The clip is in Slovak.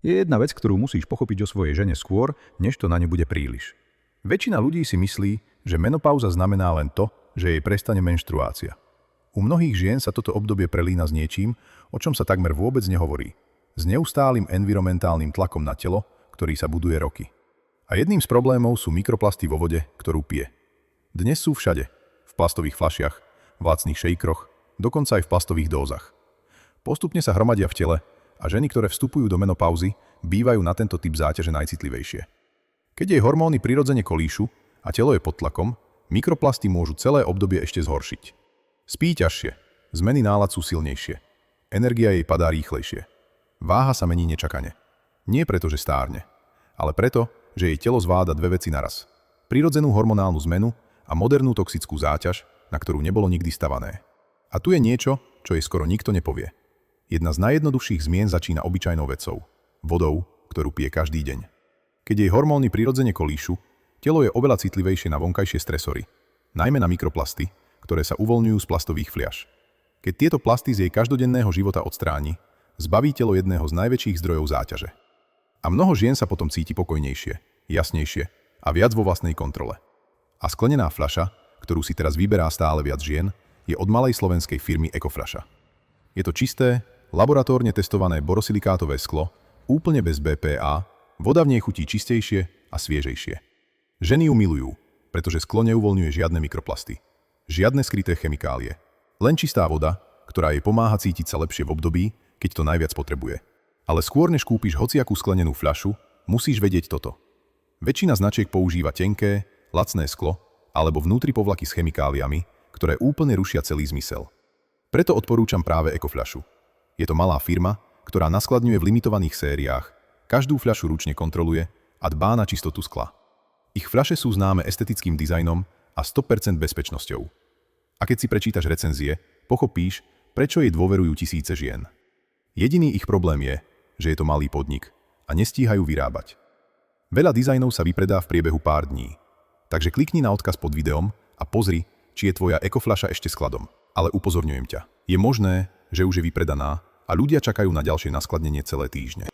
Je jedna vec, ktorú musíš pochopiť o svojej žene skôr, než to na ňu bude príliš. Väčšina ľudí si myslí, že menopauza znamená len to, že jej prestane menštruácia. U mnohých žien sa toto obdobie prelína s niečím, o čom sa takmer vôbec nehovorí. S neustálym environmentálnym tlakom na telo, ktorý sa buduje roky. A jedným z problémov sú mikroplasty vo vode, ktorú pije. Dnes sú všade. V plastových fľašiach, v lacných šejkroch, dokonca aj v plastových dózach. Postupne sa hromadia v tele a ženy, ktoré vstupujú do menopauzy, bývajú na tento typ záťaže najcitlivejšie. Keď jej hormóny prirodzene kolíšu a telo je pod tlakom, mikroplasty môžu celé obdobie ešte zhoršiť. Spí ťažšie, zmeny nálad sú silnejšie, energia jej padá rýchlejšie. Váha sa mení nečakane. Nie preto, že stárne, ale preto, že jej telo zvláda dve veci naraz. Prirodzenú hormonálnu zmenu a modernú toxickú záťaž, na ktorú nebolo nikdy stavané. A tu je niečo, čo jej skoro nikto nepovie. Jedna z najjednoduchších zmien začína obyčajnou vecou. Vodou, ktorú pije každý deň. Keď jej hormóny prirodzene kolíšu, telo je oveľa citlivejšie na vonkajšie stresory, najmä na mikroplasty, ktoré sa uvoľňujú z plastových fliaš. Keď tieto plasty z jej každodenného života odstráni, zbaví telo jedného z najväčších zdrojov záťaže. A mnoho žien sa potom cíti pokojnejšie, jasnejšie a viac vo vlastnej kontrole. A sklenená fľaša, ktorú si teraz vyberá stále viac žien, je od malej slovenskej firmy Ecofľaša. Je to čisté, laboratórne testované borosilikátové sklo, úplne bez BPA, voda v nej chutí čistejšie a sviežejšie. Ženy ju milujú, pretože sklo neuvoľňuje žiadne mikroplasty, žiadne skryté chemikálie, len čistá voda, ktorá jej pomáha cítiť sa lepšie v období, keď to najviac potrebuje. Ale skôr než kúpiš hociakú sklenenú fľašu, musíš vedieť toto. Väčšina značiek používa tenké, lacné sklo alebo vnútri povlaky s chemikáliami, ktoré úplne rušia celý zmysel. Preto odporúčam práve Ecofľašu. Je to malá firma, ktorá naskladňuje v limitovaných sériách, každú fľašu ručne kontroluje a dbá na čistotu skla. Ich fľaše sú známe estetickým dizajnom a 100% bezpečnosťou. A keď si prečítaš recenzie, pochopíš, prečo jej dôverujú tisíce žien. Jediný ich problém je, že je to malý podnik a nestíhajú vyrábať. Veľa dizajnov sa vypredá v priebehu pár dní. Takže klikni na odkaz pod videom a pozri, či je tvoja Ecofľaša ešte skladom. Ale upozorňujem ťa, je možné, že už je vypredaná a ľudia čakajú na ďalšie naskladnenie celé týždne.